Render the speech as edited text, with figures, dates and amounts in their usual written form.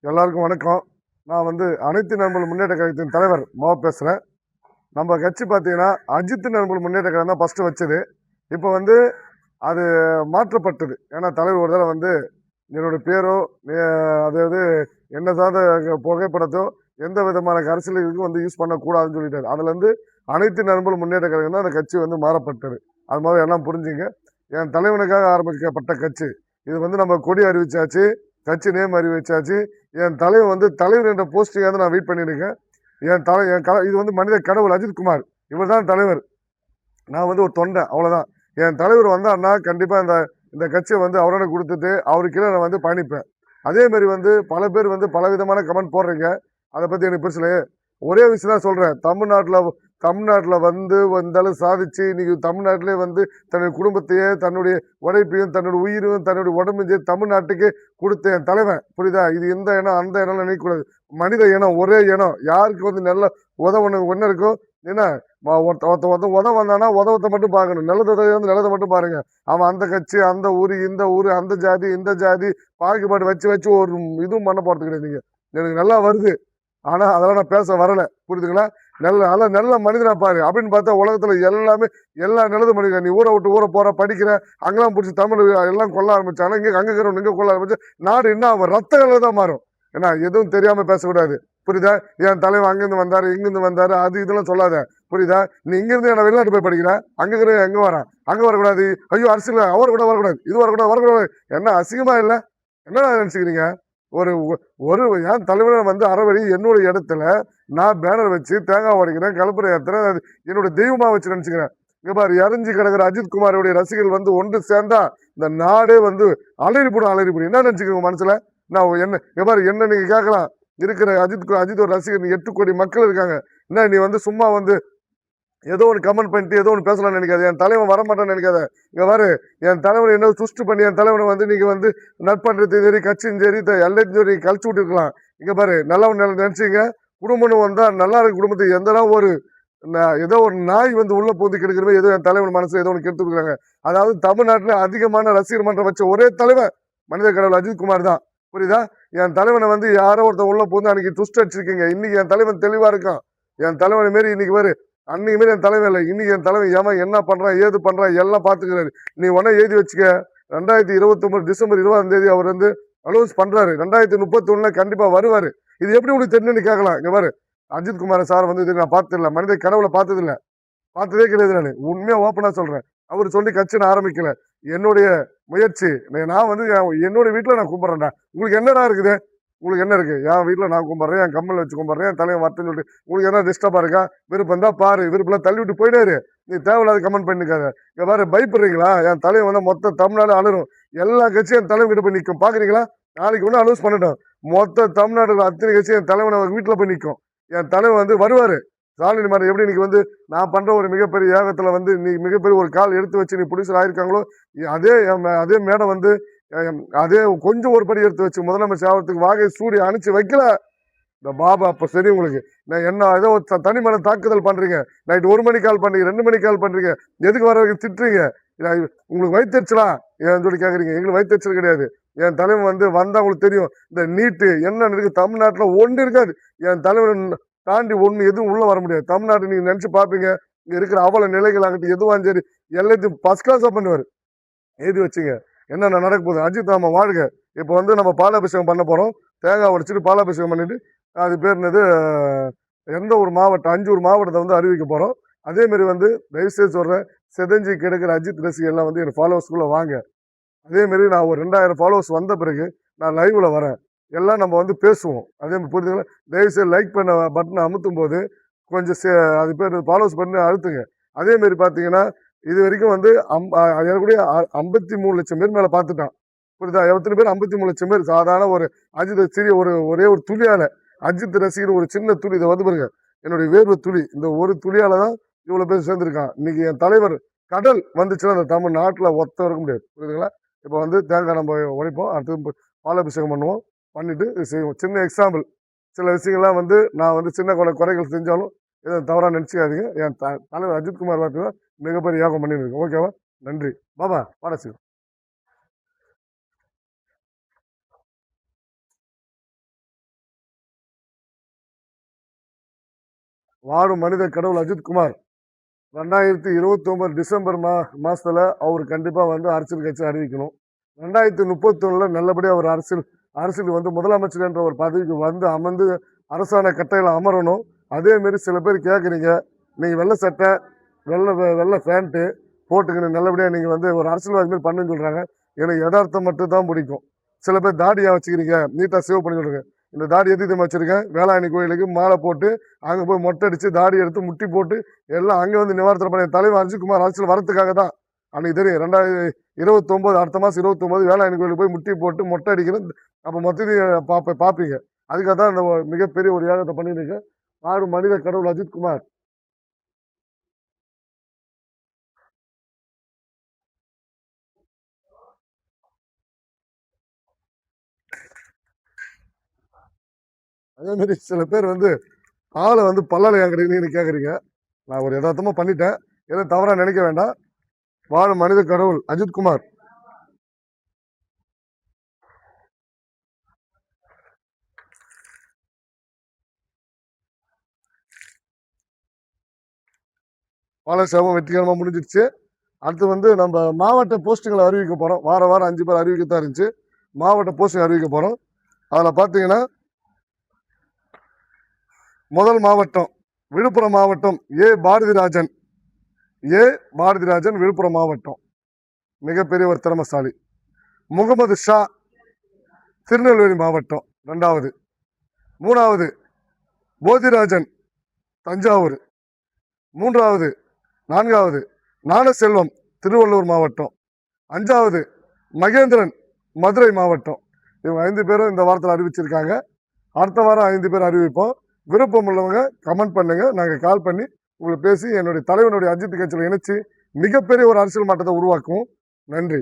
எல்லாருக்கும் வணக்கம். நான் அனைத்து நண்பர்கள் முன்னேற்ற கழகத்தின் தலைவர் பேசுகிறேன். நம்ம கட்சி பார்த்தீங்கன்னா அஜித் நண்பர்கள் முன்னேற்ற கழகம் தான் ஃபஸ்ட்டு வச்சது. இப்போ அது மாற்றப்பட்டது. ஏன்னா தலைவர் ஒரு தடவை என்னோட பேரோ அதாவது என்ன சார்ந்த புகைப்படத்தோ எந்த விதமான அரசியலுக்கும் யூஸ் பண்ணக்கூடாதுன்னு சொல்லிட்டாரு. அதுலேருந்து அனைத்து நண்பர்கள் முன்னேற்ற கழகம் தான் அந்த கட்சி மாறப்பட்டது. அது மாதிரி எல்லாம் புரிஞ்சுங்க. என் தலைவனுக்காக ஆரம்பிக்கப்பட்ட கட்சி இது நம்ம கொடி அறிவிச்சாச்சு, கட்சி நேம் அறிவிச்சாச்சு. என் தலைவர் தலைவர் என்ற போஸ்டிங்காக நான் வெயிட் பண்ணியிருக்கேன். இது மனித கடவுள் அஜித்குமார், இவர் தான் தலைவர். நான் ஒரு தொண்டை, அவ்வளோதான். என் தலைவர் வந்தாருன்னா கண்டிப்பாக இந்த கட்சியை அவரோட கொடுத்துட்டு அவருக்கு கீழே நான் பயணிப்பேன். அதேமாரி பல பேர் பல விதமான கமெண்ட் போடுறீங்க. அதை பற்றி எனக்கு பிரச்சனை. ஒரே விஷயம் தான் சொல்கிறேன். தமிழ்நாட்டில் வந்தாலும் சாதிச்சு இன்னைக்கு தமிழ்நாட்டிலே தன்னுடைய குடும்பத்தையே, தன்னுடைய உழைப்பையும், தன்னுடைய உயிரும், தன்னுடைய உடம்பையும் தமிழ்நாட்டுக்கு கொடுத்த என் தலைவன். புரியுதா? இது இந்த இனம் அந்த இனம் நினைக்கக்கூடாது. மனித இனம், ஒரே இனம். யாருக்கு நல்ல உதவணும் ஒன்று இருக்கோ, என்ன ஒருத்த உதவ வந்தானா உதவத்தை மட்டும் பார்க்கணும். நல்லதை நல்லதை மட்டும் பாருங்க. அவன் அந்த கட்சி, அந்த ஊர், இந்த ஊர், அந்த ஜாதி, இந்த ஜாதி பாகுபாடு வச்சு வச்சு ஒரு இதுவும் பண்ண போறது கிடையாது. நீங்க எனக்கு நல்லா வருது, ஆனா அதெல்லாம் நான் பேச வரல. புரியுதுங்களா? நல்ல மனிதனா பாரு அப்படின்னு பார்த்தா உலகத்துல எல்லாமே எல்லா நல்லது மனிதன். நீ ஊரை விட்டு ஊரை போற, படிக்கிற, அங்கெல்லாம் பிடிச்சி தமிழ் எல்லாம் கொல்ல ஆரம்பிச்சானா அங்க இருக்கிறவங்க இங்க கொல்ல ஆரம்பிச்சு நாடு என்ன அவன் ரத்தங்களை தான் மாறும். ஏன்னா எதுவும் தெரியாம பேசக்கூடாது. புரியுதா? என் தலைவன் அங்கிருந்து வந்தாரு, இங்கிருந்து வந்தாரு, அது இதெல்லாம் சொல்லாத. புரியுதா? நீ இங்கிருந்து என்ன வெளிநாட்டு போய் படிக்கிறேன், அங்க இருக்கிற எங்க வரான், அங்க வரக்கூடாது. ஐயோ அரசியல் அவர் கூட வரக்கூடாது, இது வரக்கூடாது. என்ன அசிங்கமா இல்லை? என்ன நினைச்சுக்கிறீங்க? ஒரு ஒரு என் தலைவரை அறவழி என்னோட இடத்துல நான் பேனர் வச்சு தேங்காய் உடைக்கிறேன், கலப்பரை ஏற்றுறேன், அது என்னோட தெய்வமா வச்சு நினைச்சுக்கிறேன். இங்க பாரு, இறஞ்சி கிடக்கிற அஜித்குமாரோடைய ரசிகர்கள் ஒன்று சேர்ந்தா இந்த நாடே அலறி போடும். என்ன நினைச்சுக்கிறீங்க மனசுல? நான் என்ன இங்க பாரு, என்ன நீங்க கேட்கலாம். இருக்கிற அஜித் ஒரு ரசிகர் 8 கோடி மக்கள் இருக்காங்க. என்ன நீ சும்மா ஏதோ ஒன்று கமெண்ட் பண்ணிட்டு ஏதோ ஒன்று பேசலாம்னு நினைக்காது. என் தலைவன் வரமாட்டான்னு நினைக்காத. இங்க பாரு, என் தலைவனை என்ன சுஷ்டு பண்ணி என் தலைவனை நீங்க நட்பண்றதையும் சரி, கட்சியும் சரி, எல்லாத்தையும் சரி கழிச்சு விட்டுருக்கலாம். இங்க பாரு, நல்லவன் நினைச்சீங்க. குடும்பம்னு வந்தா நல்லா இருக்கு. குடும்பத்துக்கு ஏதோ ஒரு நாய் உள்ள போது கெடுக்கிறவே ஏதோ என் தலைவன் மனசு ஏதோ ஒன்று கெடுத்து கொடுக்குறாங்க. அதாவது தமிழ்நாட்டில் அதிகமான ரசிகர் மன்றம் வச்ச ஒரே தலைவன் மனித கடவுள் அஜித்குமார் தான். புரியுதா? என் தலைவனை யாரோ ஒருத்தர் உள்ள போது அன்னைக்கு துஷ்டு அடிச்சிருக்கீங்க. இன்னைக்கு என் தலைவன் தெளிவா இருக்கான். என் தலைவனை மாரி இன்னைக்கு பாரு, அன்னைக்கு மாரி என் தலைவன் இல்லை. இன்னைக்கு என் தலைவன் ஏன் என்ன பண்றான், ஏது பண்றான் எல்லாம் பாத்துக்கிறாரு. நீ உடனே எழுதி வச்சுக்க. 2029 டிசம்பர் 20ஆம் தேதி அவர் அனௌன்ஸ் பண்றாரு. 2031 கண்டிப்பா வருவாரு. இது எப்படி உங்களுக்கு தெரிஞ்சுன்னு கேட்கலாம். இங்க பாரு, அஜித்குமார் சார் நான் பார்த்ததில்லை, மனித கடவுளை பார்த்ததே கிடையாது. நான் உண்மையா ஓப்பனா சொல்றேன். அவர் சொல்லி கட்சி நான் ஆரம்பிக்கல. என்னுடைய முயற்சி. நான் என்னோட வீட்டுல நான் கும்பிட்றேன்டா. உங்களுக்கு என்னடா இருக்குது? உங்களுக்கு என்ன இருக்கு? என் வீட்டில் நான் கும்பிட்றேன், என் கம்மல் வச்சு கும்பிட்றேன், என் தலைவன் வரட்டுன்னு சொல்லிட்டு உங்களுக்கு என்ன டிஸ்டர்பா இருக்கா? விருப்பம் தான் பாரு, விருப்பம் தள்ளி விட்டு போயிடாரு. நீ தேவையில்லாத கமெண்ட் பண்ணிக்காத. இங்க பாரு, பயப்படுறீங்களா? என் தலைவன் மொத்த தமிழ்நாடு அலரும். எல்லா கட்சியும் என் தலைவன் கிட்ட போய் நிற்கும். பாக்குறீங்களா? நாளைக்கு ஒன்று அனௌன்ஸ் பண்ணிட்டோம். மொத்த தமிழ்நாடு அத்தனை கட்சியும் என் தலைவனை வீட்டில் போய் நிற்கும். என் தலைவன் வருவாரு. ஸ்டாலின் மாதிரி எப்படி இன்னைக்கு நான் பண்ற ஒரு மிகப்பெரிய ஏகத்துல நீ மிகப்பெரிய ஒரு கால் எடுத்து வச்சு நீ புடிசல் ஆயிருக்காங்களோ, அதே மேடம் அதே கொஞ்சம் ஒரு படி எடுத்து வச்சு முதலமைச்சர் ஆகிறதுக்கு வாகை சூடி அனுப்பிச்சு வைக்கல இந்த பாபா. அப்ப சரி, உங்களுக்கு நான் என்ன ஏதோ தனிமன தாக்குதல் பண்றீங்க. நைட் 1 மணி கால் பண்றீங்க, 2 மணி கால் பண்றீங்க, எதுக்கு வர வரைக்கும் திட்டுறீங்க? உங்களுக்கு வயிற்றுச்சலா ஏன் சொல்லி கேக்குறீங்க? எங்களுக்கு வயிற்றுச்சல் கிடையாது. என் தலைவன் வந்தா உங்களுக்கு தெரியும். இந்த நீட்டு என்ன இருக்கு தமிழ்நாட்டுல ஒன்று இருக்காது. என் தலைவன் தாண்டி ஒண்ணு எதுவும் உள்ள வர முடியாது. தமிழ்நாட்டு நீங்க நினைச்சு பாப்பீங்க. இங்க இருக்கிற அவல நிலைகள் ஆகட்டும், எதுவான் சரி எல்லாத்தையும் ஃபர்ஸ்ட் கிளாஸா பண்ணுவாரு. எழுதி வச்சுங்க என்னென்ன நடக்க போகுது. அஜித் நாம வாழ்க. இப்போ நம்ம பாலாபிஷேகம் பண்ண போறோம். தேங்காய் உடைச்சிட்டு பாலாபிஷேகம் பண்ணிட்டு அது பேர் என்னது, எந்த ஒரு மாவட்டம், 5 மாவட்டத்தை அறிவிக்க போறோம். அதே மாதிரி தயவுசெய்து சொல்றேன், செதஞ்சி கிடக்கிற அஜித் ரசிகர் எல்லாம் என் ஃபாலோவர்ஸ்குள்ள வாங்க. அதே மாதிரி நான் ஒரு 2000 ஃபாலோவர்ஸ் வந்த பிறகு நான் லைவ்ல வரேன். எல்லாம் நம்ம பேசுவோம். அதே மாதிரி புரிஞ்சுங்களா? தயவுசெய்து லைக் பண்ண பட்டனை அமுத்தும் போது கொஞ்சம் அது பேர் ஃபாலோஸ் பண்ணி அழுத்துங்க. அதே மாதிரி பார்த்தீங்கன்னா இது வரைக்கும் எனக்குடைய 53 லட்சம் பேர் மேலே பார்த்துட்டான். புரியுதா? எத்தனை பேர்? 53 லட்சம் பேர். சாதாரண ஒரு அஜித் சிறிய ஒரே ஒரு துளியால, அஜித் ரசிகர் ஒரு சின்ன துளி, இதை பாருங்க, என்னுடைய வேர்வை துளி, இந்த ஒரு துளியால தான் இவ்வளவு பேர் சேர்ந்திருக்கான். இன்னைக்கு என் தலைவர் கடல் வந்துச்சுன்னா அந்த தமிழ்நாட்டில் ஒத்த இருக்க முடியாது. புரியுதுங்களா? இப்போ தேங்காய் நம்ம உடைப்போம், அடுத்து பாலாபிஷேகம் பண்ணுவோம், பண்ணிட்டு செய்வோம். சின்ன எக்ஸாம்பிள். சில விஷயங்கள்லாம் நான் சின்ன குறைகள் செஞ்சாலும் எதுவும் தவறாக நினச்சிக்காதீங்க. என் தலைவர் அஜித்குமார் வார்த்தை மிகப்பெரிய யாகம் பண்ணியிருக்கேன். ஓகேவா? நன்றி. பாபா பாடசி. வாழும் மனித கடவுள் அஜித்குமார் 2029 டிசம்பர் மாசத்துல அவர் கண்டிப்பா வந்து அரசியல் கட்சி அறிவிக்கணும். 2031 நல்லபடியாக அவர் அரசியல் வந்து முதலமைச்சர் என்ற ஒரு பதவிக்கு வந்து அமர்ந்து அரசாணை கட்டையில் அமரணும். அதே மாதிரி சில பேர் கேட்குறீங்க, நீங்கள் வெள்ளை சட்டை வெள்ளை பேண்ட்டு போட்டுக்கணும் நல்லபடியாக நீங்கள் வந்து ஒரு அரசியல்வாதி மாதிரி பண்ணுன்னு சொல்கிறாங்க. எனக்கு யதார்த்தம் மட்டும் தான் பிடிக்கும். சில பேர் தாடியாக வச்சுக்கிறீங்க, நீட்டாக சேவ் பண்ணி சொல்லுங்க. இந்த தாடி எதுக்கு வச்சுருக்கேன், வேளாங்கண்ணி கோயிலுக்கு மாலை போட்டு அங்கே போய் மொட்டை அடித்து தாடி எடுத்து முட்டி போட்டு எல்லாம் அங்கே வந்து நிவாரணம் பண்ண தலைவர் அஜித்குமார் அரசியல் வரத்துக்காக தான். அன்றைக்கி தெரியும் 2029 அடுத்த மாதம் 29 வேளாங்கண்ணி கோயிலுக்கு போய் முட்டி போட்டு மொட்டை அடிக்கணும். அப்போ மொத்தத்தையும் பார்ப்பீங்க. அதுக்காக தான் இந்த மிகப்பெரிய ஒரு யாகத்தை பண்ணியிருக்கேன். வாழும் மனித கடவுள் அஜித்குமார். அதே மாதிரி சில பேர் வந்து ஆளை வந்து பல்லால ஏங்குறீங்கன்னு கேட்குறீங்க. நான் ஒரு யதார்த்தமாக பண்ணிட்டேன், எதுவும் தவறாக நினைக்க வேண்டாம். வாழும் மனித கடவுள் அஜித்குமார். பாலசேவம் வெற்றிகரமாக முடிஞ்சிருச்சு. அடுத்து வந்து நம்ம மாவட்ட போஸ்டிங்களை அறிவிக்க போகிறோம். வாரம் 5 பேர் அறிவிக்கத்தான் இருந்துச்சு. மாவட்ட போஸ்டிங் அறிவிக்க போகிறோம். அதில் பார்த்தீங்கன்னா முதல் மாவட்டம் விழுப்புரம் மாவட்டம் ஏ பாரதிராஜன் விழுப்புரம் மாவட்டம், மிகப்பெரிய ஒரு திறமசாலி. முகமது ஷா திருநெல்வேலி மாவட்டம் 2வது. 3வது போதிராஜன் தஞ்சாவூர். 3வது 4வது ஞானசெல்வம் திருவள்ளூர் மாவட்டம். 5வது மகேந்திரன் மதுரை மாவட்டம். இவங்க 5 பேரும் இந்த வாரத்தில் அறிவிச்சிருக்காங்க. அடுத்த வாரம் 5 பேர் அறிவிப்போம். விருப்பம் உள்ளவங்க கமெண்ட் பண்ணுங்க, நாங்கள் கால் பண்ணி உங்களை பேசி என்னுடைய தலைவனுடைய அஜித் கட்சியில் இணைச்சு மிகப்பெரிய ஒரு அரசியல் மாற்றத்தை உருவாக்குவோம். நன்றி.